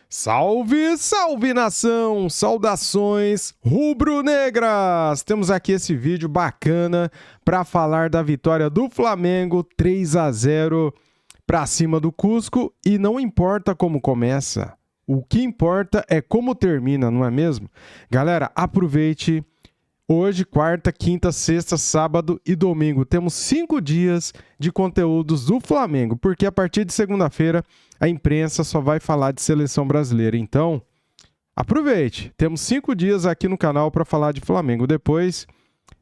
Salve, salve nação! Saudações rubro-negras! Temos aqui esse vídeo bacana para falar da vitória do Flamengo 3-0 para cima do Cusco e não importa como começa, o que importa é como termina, não é mesmo? Galera, aproveite. Hoje, quarta, quinta, sexta, sábado e domingo, temos 5 dias de conteúdos do Flamengo, porque a partir de segunda-feira a imprensa só vai falar de seleção brasileira. Então, aproveite. Temos 5 dias aqui no canal para falar de Flamengo. Depois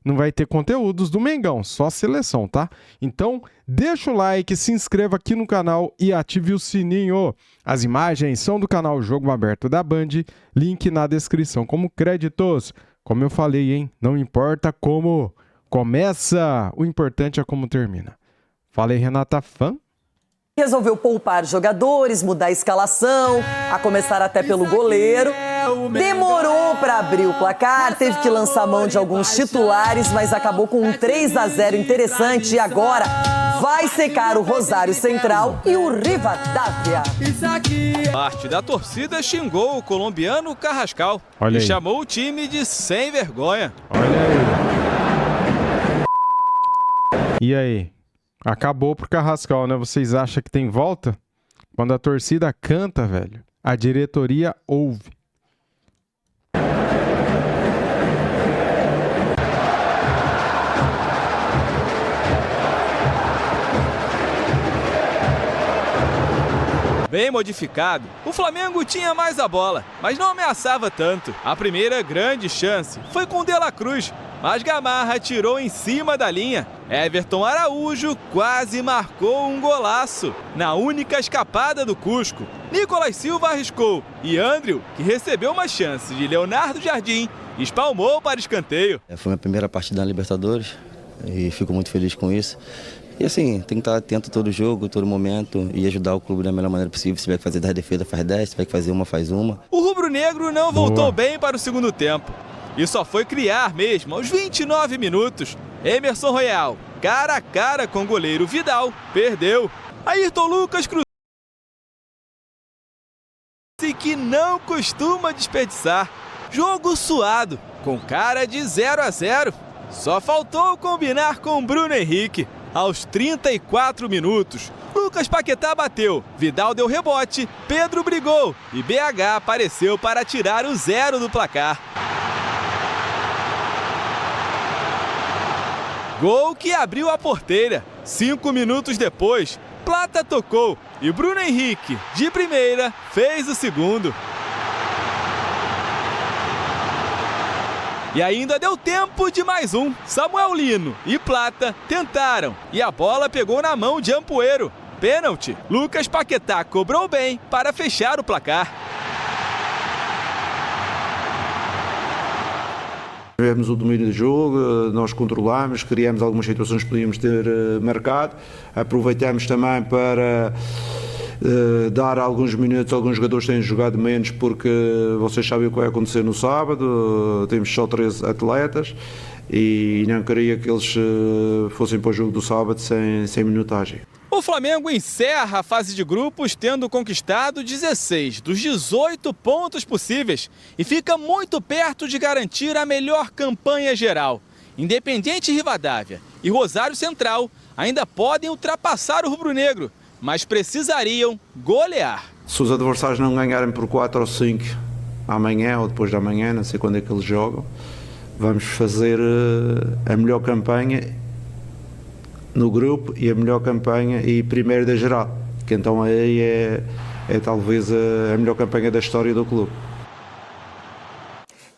não vai ter conteúdos do Mengão, só seleção, tá? Então, deixa o like, se inscreva aqui no canal e ative o sininho. As imagens são do canal Jogo Aberto da Band, link na descrição como créditos. Como eu falei, hein? Não importa como começa, o importante é como termina. Falei, Renata Fã. Resolveu poupar jogadores, mudar a escalação, a começar até pelo goleiro. Demorou para abrir o placar, teve que lançar mão de alguns titulares, mas acabou com um 3-0 interessante e agora vai secar o Rosário Central e o Rivadavia. Parte da torcida xingou o colombiano Carrascal e chamou o time de sem vergonha. Olha aí. E aí? Acabou pro Carrascal, né? Vocês acham que tem volta? Quando a torcida canta, velho, a diretoria ouve. Bem modificado, o Flamengo tinha mais a bola, mas não ameaçava tanto. A primeira grande chance foi com De La Cruz, mas Gamarra tirou em cima da linha. Everton Araújo quase marcou um golaço na única escapada do Cusco. Nicolas Silva arriscou e Andrew, que recebeu uma chance de Leonardo Jardim, espalmou para escanteio. Foi minha primeira partida na Libertadores e fico muito feliz com isso. E assim, tem que estar atento todo jogo, todo momento e ajudar o clube da melhor maneira possível. Se tiver que fazer 10 defesas, faz 10. Se tiver que fazer uma, faz uma. O rubro-negro não voltou bem para o segundo tempo. E só foi criar mesmo aos 29 minutos. Emerson Royal, cara a cara com o goleiro Vidal, perdeu. Ayrton Lucas cruzou que não costuma desperdiçar. Jogo suado, com cara de 0-0. Só faltou combinar com Bruno Henrique. Aos 34 minutos, Lucas Paquetá bateu, Vidal deu rebote, Pedro brigou e BH apareceu para tirar o 0 do placar. Gol que abriu a porteira. 5 minutos depois, Plata tocou e Bruno Henrique, de primeira, fez o segundo. E ainda deu tempo de mais um. Samuel Lino e Plata tentaram e a bola pegou na mão de Ampoeiro. Pênalti. Lucas Paquetá cobrou bem para fechar o placar. Tivemos o domínio do jogo, nós controlámos, criámos algumas situações que podíamos ter marcado, aproveitamos também para dar alguns minutos, alguns jogadores têm jogado menos porque vocês sabem o que vai acontecer no sábado, temos só 13 atletas e não queria que eles fossem para o jogo do sábado sem minutagem. O Flamengo encerra a fase de grupos tendo conquistado 16 dos 18 pontos possíveis e fica muito perto de garantir a melhor campanha geral. Independente Rivadavia e Rosário Central ainda podem ultrapassar o rubro-negro, mas precisariam golear. Se os adversários não ganharem por 4 ou 5 amanhã ou depois de amanhã, não sei quando é que eles jogam, vamos fazer a melhor campanha no grupo e a melhor campanha e primeiro da geral, que então aí é talvez a melhor campanha da história do clube.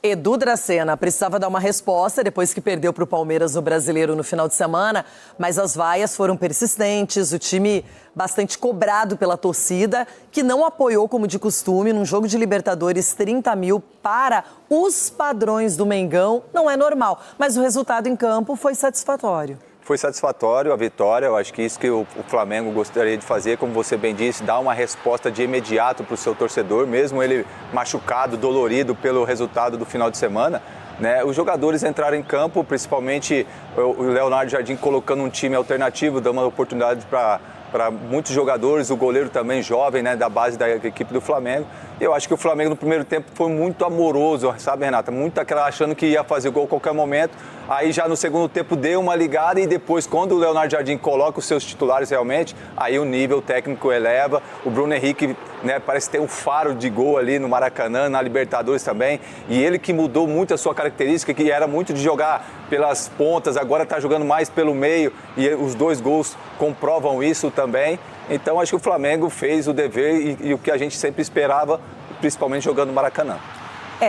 Edu Dracena precisava dar uma resposta depois que perdeu para o Palmeiras no Brasileiro no final de semana, mas as vaias foram persistentes, o time bastante cobrado pela torcida, que não apoiou como de costume num jogo de Libertadores 30 mil para os padrões do Mengão. Não é normal, mas o resultado em campo foi satisfatório. Foi satisfatório a vitória, eu acho que isso que o Flamengo gostaria de fazer, como você bem disse, dar uma resposta de imediato para o seu torcedor, mesmo ele machucado, dolorido pelo resultado do final de semana, né? Os jogadores entraram em campo, principalmente o Leonardo Jardim colocando um time alternativo, dando uma oportunidade para muitos jogadores, o goleiro também jovem, né, da base da equipe do Flamengo. Eu acho que o Flamengo no primeiro tempo foi muito amoroso, sabe, Renata? Muito aquela achando que ia fazer gol a qualquer momento. Aí já no segundo tempo deu uma ligada e depois, quando o Leonardo Jardim coloca os seus titulares realmente, aí o nível técnico eleva. O Bruno Henrique, né, parece ter um faro de gol ali no Maracanã, na Libertadores também. E ele que mudou muito a sua característica, que era muito de jogar pelas pontas, agora está jogando mais pelo meio e os 2 gols comprovam isso também. Então acho que o Flamengo fez o dever e o que a gente sempre esperava, principalmente jogando no Maracanã.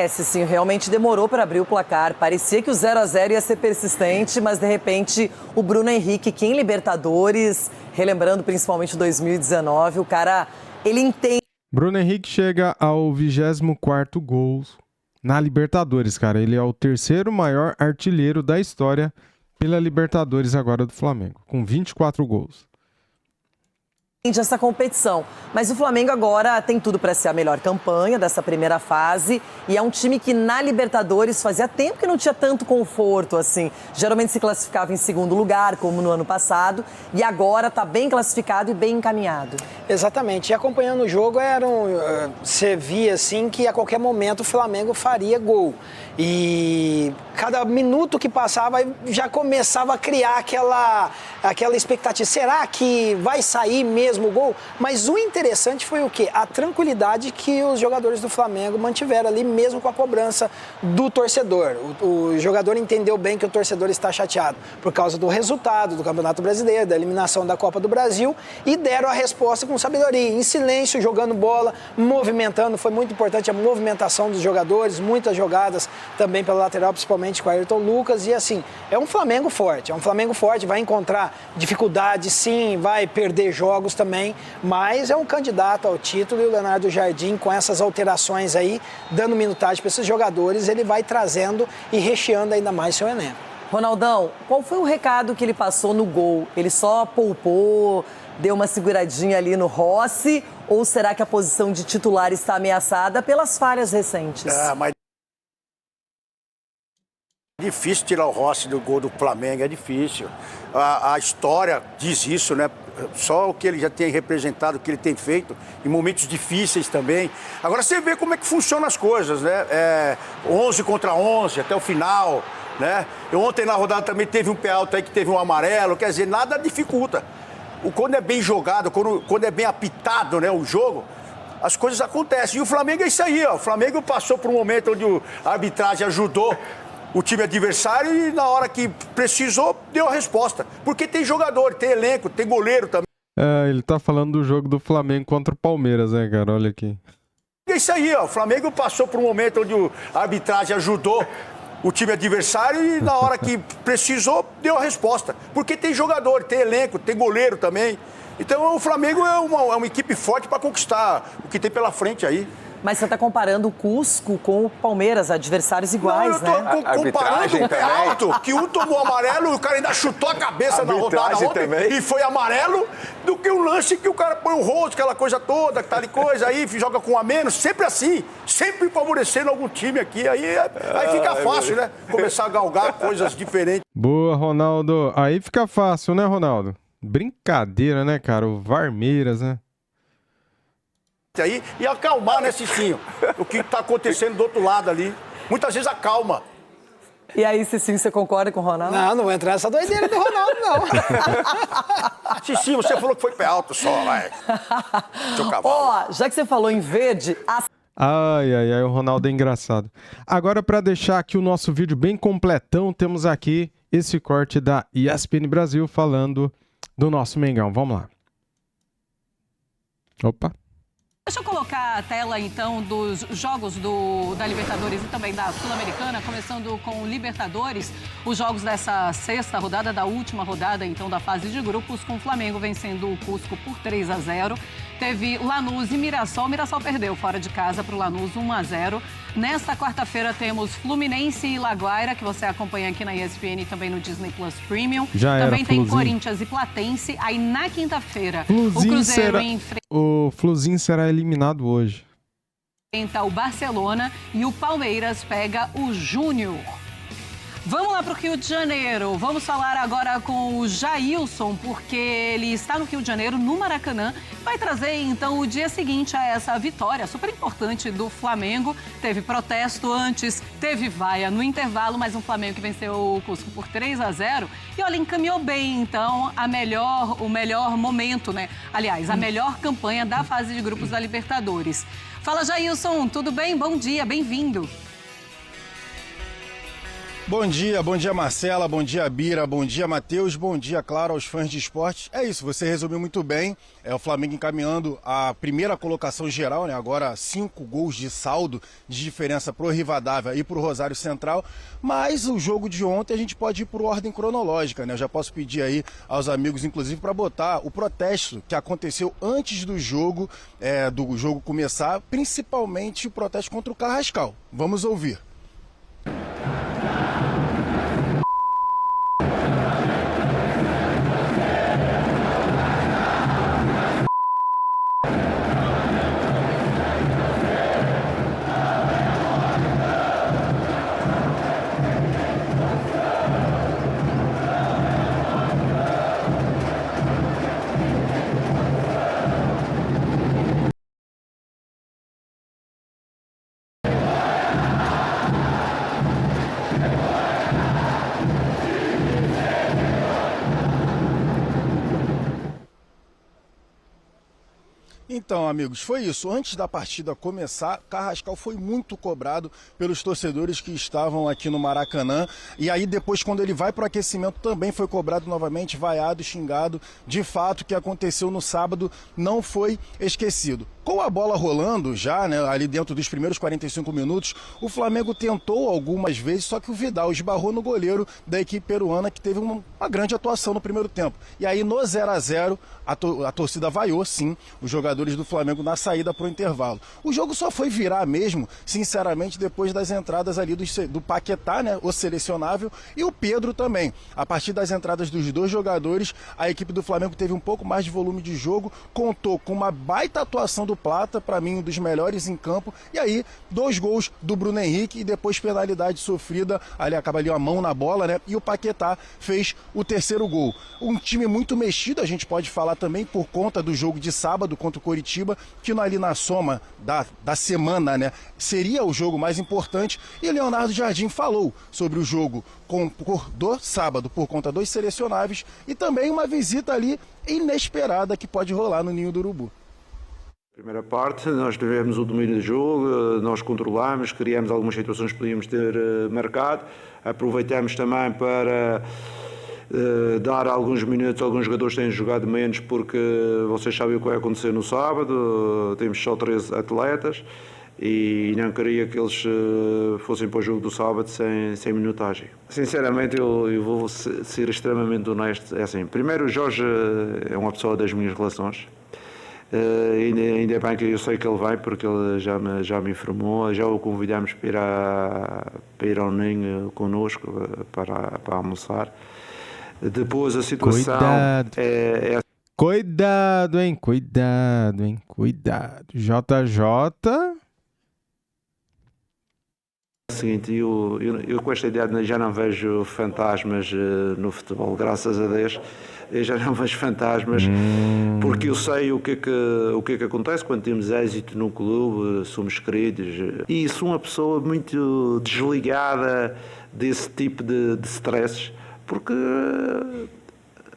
Cicinho, realmente demorou para abrir o placar. Parecia que o 0-0 ia ser persistente, mas de repente o Bruno Henrique, que em Libertadores, relembrando principalmente 2019, o cara, ele entende. Bruno Henrique chega ao 24º gol na Libertadores, cara. Ele é o 3º maior artilheiro da história pela Libertadores agora do Flamengo, com 24 gols. Essa competição, mas o Flamengo agora tem tudo para ser a melhor campanha dessa primeira fase e é um time que na Libertadores fazia tempo que não tinha tanto conforto assim, geralmente se classificava em segundo lugar como no ano passado e agora está bem classificado e bem encaminhado. Exatamente, e acompanhando o jogo você via assim que a qualquer momento o Flamengo faria gol e cada minuto que passava já começava a criar aquela expectativa, será que vai sair mesmo o gol? Mas o interessante foi o quê? A tranquilidade que os jogadores do Flamengo mantiveram ali mesmo com a cobrança do torcedor. O jogador entendeu bem que o torcedor está chateado por causa do resultado do Campeonato Brasileiro, da eliminação da Copa do Brasil e deram a resposta com sabedoria, em silêncio, jogando bola, movimentando, foi muito importante a movimentação dos jogadores, muitas jogadas também pela lateral, principalmente com o Ayrton Lucas e assim, é um Flamengo forte, vai encontrar dificuldades sim, vai perder jogos também, mas é um candidato ao título e o Leonardo Jardim com essas alterações aí, dando minutagem para esses jogadores, ele vai trazendo e recheando ainda mais seu elenco. Ronaldão, qual foi o recado que ele passou no gol? Ele só poupou, deu uma seguradinha ali no Rossi ou será que a posição de titular está ameaçada pelas falhas recentes? Mas é difícil tirar o Rossi do gol do Flamengo, é difícil. A história diz isso, né? Só o que ele já tem representado, o que ele tem feito, em momentos difíceis também. Agora você vê como é que funcionam as coisas, né? 11 contra 11 até o final, né? Ontem na rodada também teve um pé alto aí que teve um amarelo, quer dizer, nada dificulta. Quando é bem jogado, quando é bem apitado, né, o jogo, as coisas acontecem. E o Flamengo é isso aí, ó. O Flamengo passou por um momento onde a arbitragem ajudou o time adversário e na hora que precisou, deu a resposta. Porque tem jogador, tem elenco, tem goleiro também. Ele tá falando do jogo do Flamengo contra o Palmeiras, né, cara? Olha aqui. É isso aí, ó. O Flamengo passou por um momento onde a arbitragem ajudou o time adversário e na hora que precisou, deu a resposta. Porque tem jogador, tem elenco, tem goleiro também. Então o Flamengo é uma equipe forte para conquistar o que tem pela frente aí. Mas você está comparando o Cusco com o Palmeiras, adversários iguais, né? Não, eu tô comparando o pé alto, que um tomou amarelo e o cara ainda chutou a cabeça na rodada ontem e foi amarelo, do que o lance que o cara põe o rosto, aquela coisa toda, tal coisa, aí joga com um a menos, sempre assim, sempre favorecendo algum time aqui, aí fica fácil, né? Começar a galgar coisas diferentes. Boa, Ronaldo. Aí fica fácil, né, Ronaldo? Brincadeira, né, cara? O Varmeiras, né? Aí, e acalmar, né, Cicinho? O que está acontecendo do outro lado ali. Muitas vezes acalma. E aí, Cicinho, você concorda com o Ronaldo? Não vou entrar nessa doideira do Ronaldo, não. Cicinho, você falou que foi pé alto só, vai. Seu cavalo. Ó, já que você falou em verde... Ai, o Ronaldo é engraçado. Agora, para deixar aqui o nosso vídeo bem completão, temos aqui esse corte da ESPN Brasil falando do nosso Mengão. Vamos lá. Opa. Deixa eu colocar a tela, então, dos jogos da Libertadores e também da Sul-Americana, começando com Libertadores, os jogos dessa sexta rodada, da última rodada, então, da fase de grupos, com o Flamengo vencendo o Cusco por 3-0. Teve Lanús e Mirassol. O Mirassol perdeu fora de casa para o Lanús 1-0. Nesta quarta-feira temos Fluminense e Laguaira, que você acompanha aqui na ESPN e também no Disney Plus Premium. Também tem Corinthians e Platense. Aí na quinta-feira, o Cruzeiro O Fluzinho será eliminado hoje. Enfrenta o Barcelona e o Palmeiras pega o Júnior. Vamos lá para o Rio de Janeiro. Vamos falar agora com o Jailson, porque ele está no Rio de Janeiro, no Maracanã. Vai trazer, então, o dia seguinte a essa vitória super importante do Flamengo. Teve protesto antes, teve vaia no intervalo, mas um Flamengo que venceu o Cusco por 3-0. E, olha, encaminhou bem, então, o melhor momento, né? Aliás, a melhor campanha da fase de grupos da Libertadores. Fala, Jailson, tudo bem? Bom dia, bem-vindo. Bom dia Marcela, bom dia Bira, bom dia Matheus, bom dia, claro, aos fãs de esporte. É isso, você resumiu muito bem, o Flamengo encaminhando a primeira colocação geral, né? Agora 5 gols de saldo de diferença pro Rivadavia e pro Rosário Central, mas o jogo de ontem a gente pode ir por ordem cronológica, né? Eu já posso pedir aí aos amigos, inclusive, para botar o protesto que aconteceu antes do jogo começar, principalmente o protesto contra o Carrascal. Vamos ouvir. Então, amigos, foi isso. Antes da partida começar, Carrascal foi muito cobrado pelos torcedores que estavam aqui no Maracanã. E aí depois, quando ele vai para o aquecimento, também foi cobrado novamente, vaiado, xingado. De fato, o que aconteceu no sábado não foi esquecido. Com a bola rolando já, né, ali dentro dos primeiros 45 minutos, o Flamengo tentou algumas vezes, só que o Vidal esbarrou no goleiro da equipe peruana, que teve uma grande atuação no primeiro tempo. E aí, no 0-0, a torcida vaiou, sim, os jogadores do Flamengo na saída para o intervalo. O jogo só foi virar mesmo, sinceramente, depois das entradas ali do Paquetá, né, o selecionável, e o Pedro também. A partir das entradas dos dois jogadores, a equipe do Flamengo teve um pouco mais de volume de jogo, contou com uma baita atuação do Plata, para mim um dos melhores em campo, e aí 2 gols do Bruno Henrique e depois penalidade sofrida, ali acaba ali a mão na bola, né, e o Paquetá fez o terceiro gol. Um time muito mexido, a gente pode falar também por conta do jogo de sábado contra o Coritiba, que ali na soma da semana, né, seria o jogo mais importante, e Leonardo Jardim falou sobre o jogo do sábado por conta dos selecionáveis e também uma visita ali inesperada que pode rolar no Ninho do Urubu. Primeira parte, nós tivemos o domínio do jogo, nós controlámos, criámos algumas situações que podíamos ter marcado, aproveitamos também para dar alguns minutos, alguns jogadores têm jogado menos porque vocês sabem o que vai acontecer no sábado, temos só 13 atletas e não queria que eles fossem para o jogo do sábado sem minutagem. Sinceramente, eu vou ser extremamente honesto. É assim, primeiro o Jorge é uma pessoa das minhas relações. Ainda bem que eu sei que ele vai, porque ele já me informou, já o convidamos para ir ao Ninho connosco para almoçar. Depois a situação é... Cuidado, hein? Cuidado, hein? Cuidado. JJ... É o seguinte, eu com esta ideia já não vejo fantasmas no futebol, graças a Deus. Eu já não vejo fantasmas, porque eu sei o que é que acontece quando temos êxito no clube, somos queridos. E sou uma pessoa muito desligada desse tipo de stresses, porque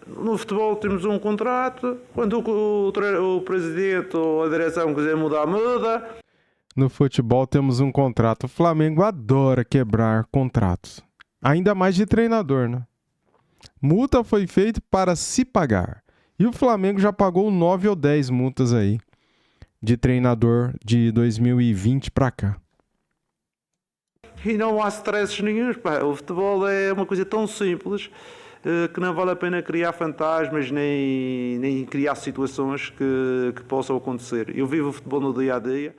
no futebol temos um contrato, quando o presidente ou a direção quiser mudar, muda. No futebol temos um contrato. O Flamengo adora quebrar contratos. Ainda mais de treinador, né? Multa foi feita para se pagar. E o Flamengo já pagou 9 ou 10 multas aí de treinador de 2020 para cá. E não há stresses nenhum. O futebol é uma coisa tão simples que não vale a pena criar fantasmas nem criar situações que possam acontecer. Eu vivo o futebol no dia a dia.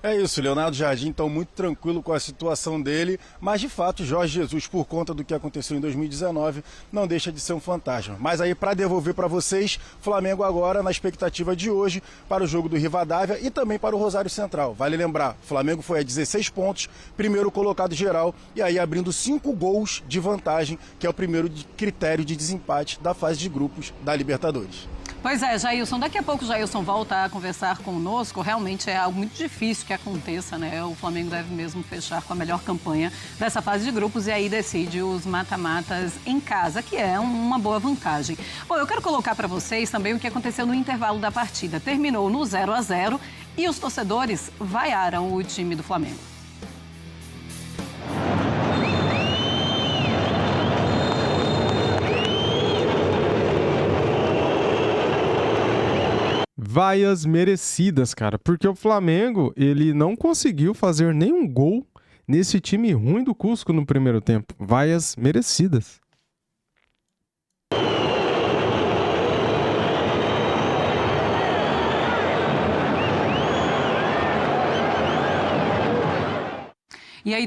É isso, Leonardo Jardim está muito tranquilo com a situação dele, mas de fato Jorge Jesus, por conta do que aconteceu em 2019, não deixa de ser um fantasma. Mas aí, para devolver para vocês, Flamengo agora na expectativa de hoje para o jogo do Rivadavia e também para o Rosário Central. Vale lembrar, Flamengo foi a 16 pontos, primeiro colocado geral, e aí abrindo 5 gols de vantagem, que é o primeiro critério de desempate da fase de grupos da Libertadores. Pois é, Jailson, daqui a pouco o Jailson volta a conversar conosco. Realmente é algo muito difícil que aconteça, né? O Flamengo deve mesmo fechar com a melhor campanha dessa fase de grupos e aí decide os mata-matas em casa, que é uma boa vantagem. Bom, eu quero colocar para vocês também o que aconteceu no intervalo da partida. Terminou no 0-0 e os torcedores vaiaram o time do Flamengo. Vaias merecidas, cara, porque o Flamengo, ele não conseguiu fazer nenhum gol nesse time ruim do Cusco no primeiro tempo. Vaias merecidas. E aí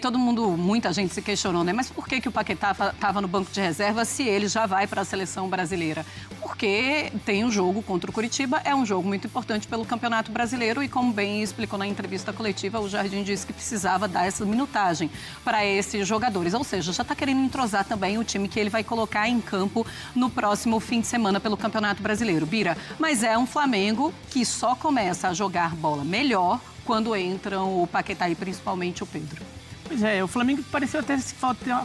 muita gente se questionou, né? Mas por que o Paquetá estava no banco de reserva se ele já vai para a seleção brasileira? Porque tem um jogo contra o Curitiba, é um jogo muito importante pelo Campeonato Brasileiro e como bem explicou na entrevista coletiva, o Jardim disse que precisava dar essa minutagem para esses jogadores. Ou seja, já está querendo entrosar também o time que ele vai colocar em campo no próximo fim de semana pelo Campeonato Brasileiro. Bira, mas é um Flamengo que só começa a jogar bola melhor quando entram o Paquetá e principalmente o Pedro. Pois é, o Flamengo pareceu até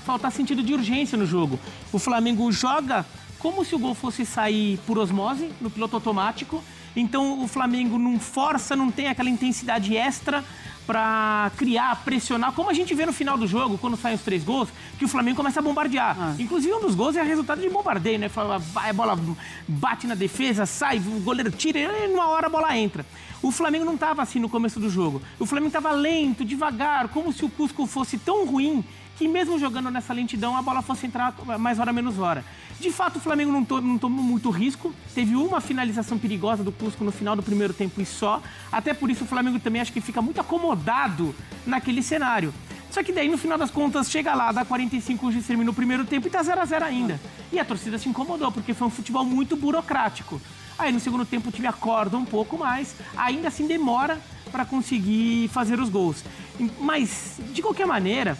faltar sentido de urgência no jogo. O Flamengo joga como se o gol fosse sair por osmose, no piloto automático. Então o Flamengo não força, não tem aquela intensidade extra para criar, pressionar, como a gente vê no final do jogo, quando saem os 3 gols, que o Flamengo começa a bombardear. Inclusive, um dos gols é resultado de bombardeio, né? Vai, a bola bate na defesa, sai, o goleiro tira e numa hora a bola entra. O Flamengo não estava assim no começo do jogo. O Flamengo estava lento, devagar, como se o Cusco fosse tão ruim que mesmo jogando nessa lentidão, a bola fosse entrar mais hora menos hora. De fato, o Flamengo não tomou muito risco. Teve uma finalização perigosa do Cusco no final do primeiro tempo e só. Até por isso o Flamengo também acho que fica muito acomodado naquele cenário. Só que daí, no final das contas, chega lá, dá 45, já termina o primeiro tempo e tá 0-0 ainda. E a torcida se incomodou, porque foi um futebol muito burocrático. Aí no segundo tempo o time acorda um pouco mais, ainda assim demora para conseguir fazer os gols. Mas, de qualquer maneira,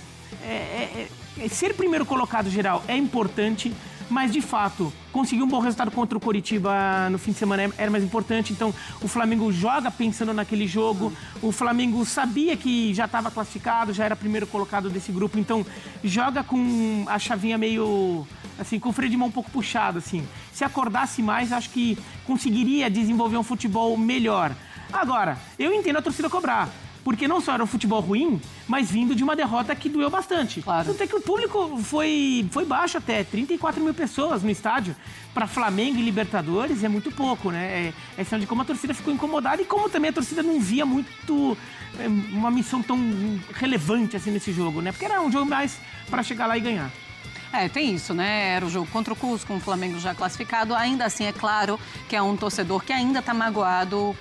ser primeiro colocado geral é importante, mas de fato, conseguir um bom resultado contra o Coritiba no fim de semana era mais importante. Então, o Flamengo joga pensando naquele jogo. O Flamengo sabia que já estava classificado, já era primeiro colocado desse grupo. Então, joga com a chavinha meio, assim, com o freio de mão um pouco puxado, assim. Se acordasse mais, acho que conseguiria desenvolver um futebol melhor. Agora, eu entendo a torcida cobrar. Porque não só era um futebol ruim, mas vindo de uma derrota que doeu bastante. Claro. Tanto é que o público foi baixo até, 34 mil pessoas no estádio. Para Flamengo e Libertadores é muito pouco, né? É sinal de como a torcida ficou incomodada e como também a torcida não via muito uma missão tão relevante assim nesse jogo, né? Porque era um jogo mais para chegar lá e ganhar. Tem isso, né? Era o jogo contra o Cusco, com o Flamengo já classificado. Ainda assim, é claro que é um torcedor que ainda está magoado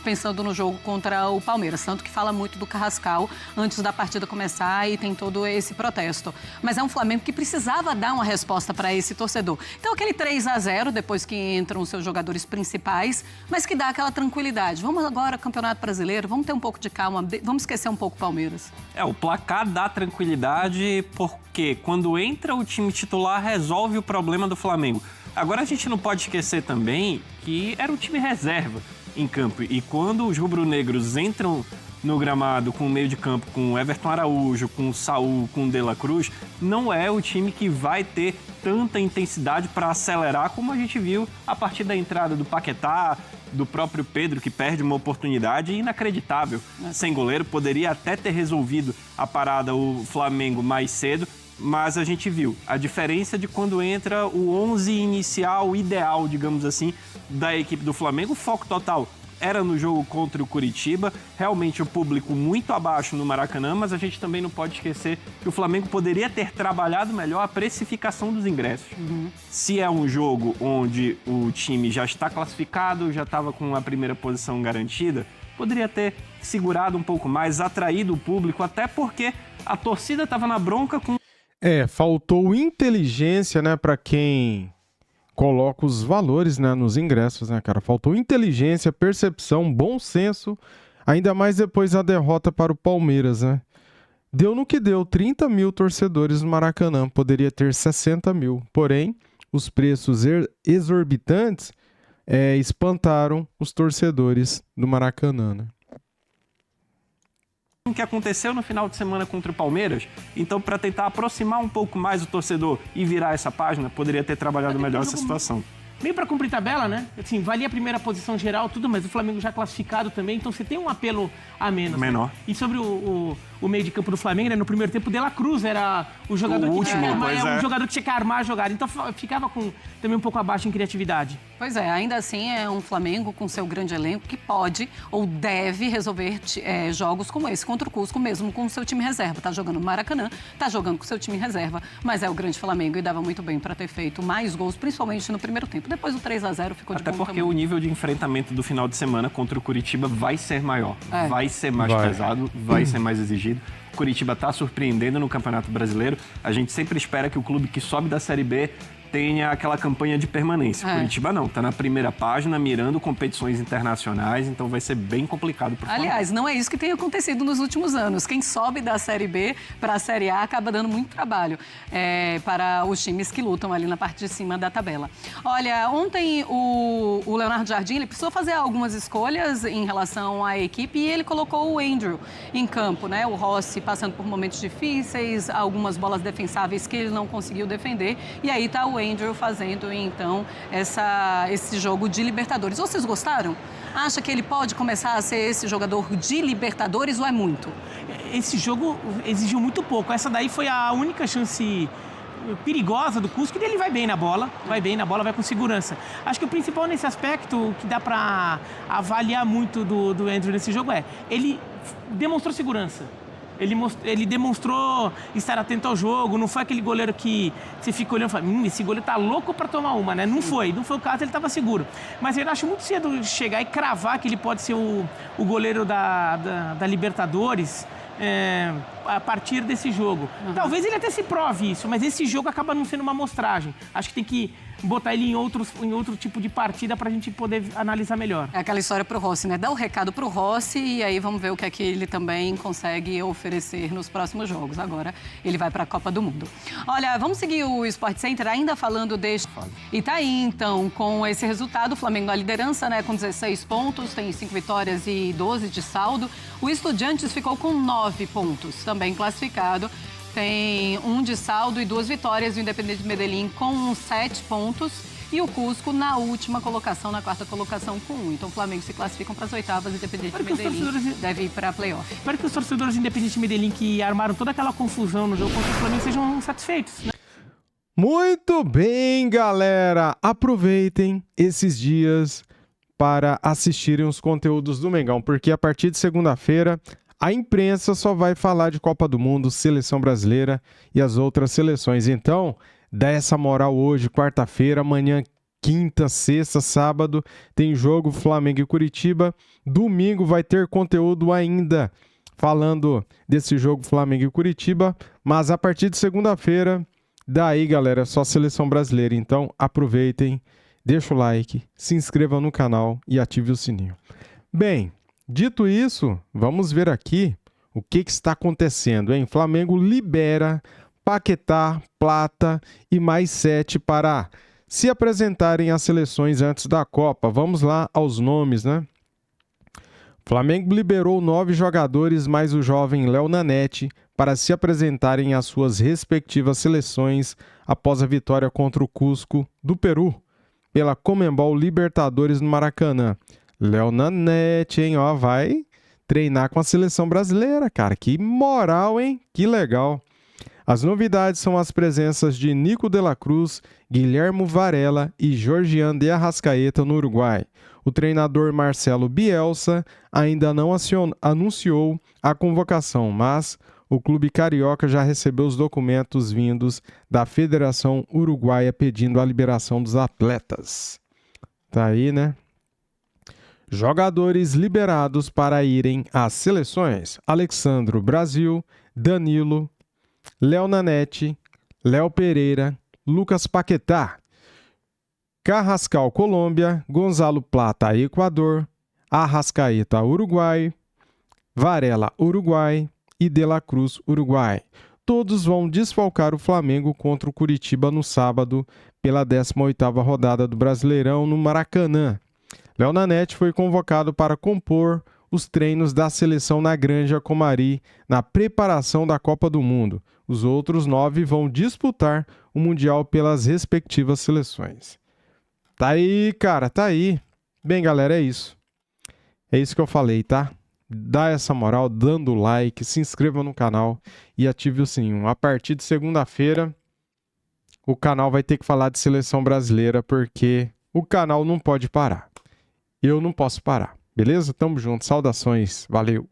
pensando no jogo contra o Palmeiras. Tanto que fala muito do Carrascal antes da partida começar e tem todo esse protesto. Mas é um Flamengo que precisava dar uma resposta para esse torcedor. Então, aquele 3-0, depois que entram os seus jogadores principais, mas que dá aquela tranquilidade. Vamos agora, Campeonato Brasileiro, vamos ter um pouco de calma, vamos esquecer um pouco o Palmeiras. O placar dá tranquilidade porque quando entra o time titular, resolve o problema do Flamengo. Agora a gente não pode esquecer também que era um time reserva em campo. E quando os rubro-negros entram no gramado com o meio de campo, com o Everton Araújo, com o Saul, com o De La Cruz, não é o time que vai ter tanta intensidade para acelerar como a gente viu a partir da entrada do Paquetá, do próprio Pedro, que perde uma oportunidade inacreditável. Sem goleiro, poderia até ter resolvido a parada o Flamengo mais cedo, mas a gente viu a diferença de quando entra o 11 inicial ideal, digamos assim, da equipe do Flamengo. O foco total era no jogo contra o Curitiba. Realmente o público muito abaixo no Maracanã, mas a gente também não pode esquecer que o Flamengo poderia ter trabalhado melhor a precificação dos ingressos. Se é um jogo onde o time já está classificado, já estava com a primeira posição garantida, poderia ter segurado um pouco mais, atraído o público, até porque a torcida estava na bronca com... Faltou inteligência, né, para quem coloca os valores, né, nos ingressos, né, cara? Faltou inteligência, percepção, bom senso, ainda mais depois da derrota para o Palmeiras, né? Deu no que deu, 30 mil torcedores no Maracanã, poderia ter 60 mil. Porém, os preços exorbitantes espantaram os torcedores do Maracanã, né? O que aconteceu no final de semana contra o Palmeiras, então para tentar aproximar um pouco mais o torcedor e virar essa página, poderia ter trabalhado melhor essa situação. Meio para cumprir tabela, né? Assim, valia a primeira posição geral, tudo, mas o Flamengo já classificado também, então você tem um apelo a menos. Menor. Né? E sobre o meio de campo do Flamengo, né? No primeiro tempo, o De La Cruz era o jogador o que último, tinha que armar, pois é. um jogador que tinha que armar a jogada. Então ficava também um pouco abaixo em criatividade. Pois é, ainda assim é um Flamengo com seu grande elenco que pode ou deve resolver jogos como esse contra o Cusco, mesmo com o seu time reserva. Tá jogando no Maracanã, tá jogando com o seu time reserva, mas é o grande Flamengo e dava muito bem para ter feito mais gols, principalmente no primeiro tempo. Depois do 3-0 ficou de bom Até porque tamanho. o nível de enfrentamento do final de semana contra o Curitiba vai ser maior, vai ser mais pesado, vai ser mais exigido. O Curitiba está surpreendendo no Campeonato Brasileiro. A gente sempre espera que o clube que sobe da Série B tenha aquela campanha de permanência. Curitiba não, tá na primeira página, mirando competições internacionais, então vai ser bem complicado pro Flamengo. Aliás, não é isso que tem acontecido nos últimos anos. Quem sobe da Série B para a Série A acaba dando muito trabalho para os times que lutam ali na parte de cima da tabela. Olha, ontem o Leonardo Jardim, ele precisou fazer algumas escolhas em relação à equipe e ele colocou o Andrew em campo, né? O Rossi passando por momentos difíceis, algumas bolas defensáveis que ele não conseguiu defender, e aí tá o Andrew fazendo, então, esse jogo de Libertadores. Vocês gostaram? Acha que ele pode começar a ser esse jogador de Libertadores ou é muito? Esse jogo exigiu muito pouco. Essa daí foi a única chance perigosa do Cusco, e ele vai bem na bola, vai com segurança. Acho que o principal nesse aspecto, que dá para avaliar muito do Andrew nesse jogo ele demonstrou segurança. Ele demonstrou estar atento ao jogo, não foi aquele goleiro que você fica olhando e fala, esse goleiro tá louco para tomar uma, né? Não foi o caso, ele estava seguro. Mas eu acho muito cedo chegar e cravar que ele pode ser o goleiro da Libertadores a partir desse jogo. Talvez ele até se prove isso, mas esse jogo acaba não sendo uma amostragem. Acho que tem que botar ele em outro tipo de partida pra gente poder analisar melhor. É aquela história pro Rossi, né? Dá o recado pro Rossi e aí vamos ver o que é que ele também consegue oferecer nos próximos jogos. Agora ele vai pra Copa do Mundo. Olha, vamos seguir o Sport Center ainda falando deste... E tá aí, então, com esse resultado, o Flamengo na liderança, né? Com 16 pontos, tem 5 vitórias e 12 de saldo. O Estudiantes ficou com 9 pontos, também classificado. Tem 1 de saldo e 2 vitórias. O Independiente Medellín com 7 pontos. E o Cusco na última colocação, na 4ª colocação com 1. Então o Flamengo se classificam para as oitavas. Independiente Medellín deve ir para a playoff. Espero que os torcedores do Independiente Medellín que armaram toda aquela confusão no jogo contra o Flamengo sejam satisfeitos, né? Muito bem, galera. Aproveitem esses dias para assistirem os conteúdos do Mengão, porque a partir de segunda-feira a imprensa só vai falar de Copa do Mundo, Seleção Brasileira e as outras seleções. Então, dá essa moral hoje, quarta-feira, amanhã, quinta, sexta, sábado, tem jogo Flamengo e Curitiba. Domingo vai ter conteúdo ainda falando desse jogo Flamengo e Curitiba, mas a partir de segunda-feira, daí, galera, só Seleção Brasileira. Então, aproveitem, deixa o like, se inscreva no canal e ative o sininho. Bem, dito isso, vamos ver aqui o que está acontecendo, hein? Flamengo libera Paquetá, Plata e mais 7 para se apresentarem às seleções antes da Copa. Vamos lá aos nomes, né? Flamengo liberou 9 jogadores mais o jovem Léo Nanete para se apresentarem às suas respectivas seleções após a vitória contra o Cusco do Peru pela Conmebol Libertadores no Maracanã. Léo Nanete, hein? Ó, vai treinar com a seleção brasileira, cara. Que moral, hein? Que legal. As novidades são as presenças de Nico de la Cruz, Guilherme Varela e Georgian de Arrascaeta no Uruguai. O treinador Marcelo Bielsa ainda não anunciou a convocação, mas o clube carioca já recebeu os documentos vindos da Federação Uruguaia pedindo a liberação dos atletas. Tá aí, né? Jogadores liberados para irem às seleções: Alexandro Brasil, Danilo, Léo Nanete, Léo Pereira, Lucas Paquetá, Carrascal Colômbia, Gonzalo Plata Equador, Arrascaeta Uruguai, Varela Uruguai e De La Cruz Uruguai. Todos vão desfalcar o Flamengo contra o Curitiba no sábado pela 18ª rodada do Brasileirão no Maracanã. Léo Nanete foi convocado para compor os treinos da seleção na Granja Comari na preparação da Copa do Mundo. Os outros 9 vão disputar o Mundial pelas respectivas seleções. Tá aí, cara, tá aí. Bem, galera, é isso. É isso que eu falei, tá? Dá essa moral, dando like, se inscreva no canal e ative o sininho. A partir de segunda-feira, o canal vai ter que falar de seleção brasileira, porque o canal não pode parar. Eu não posso parar, beleza? Tamo junto, saudações, valeu!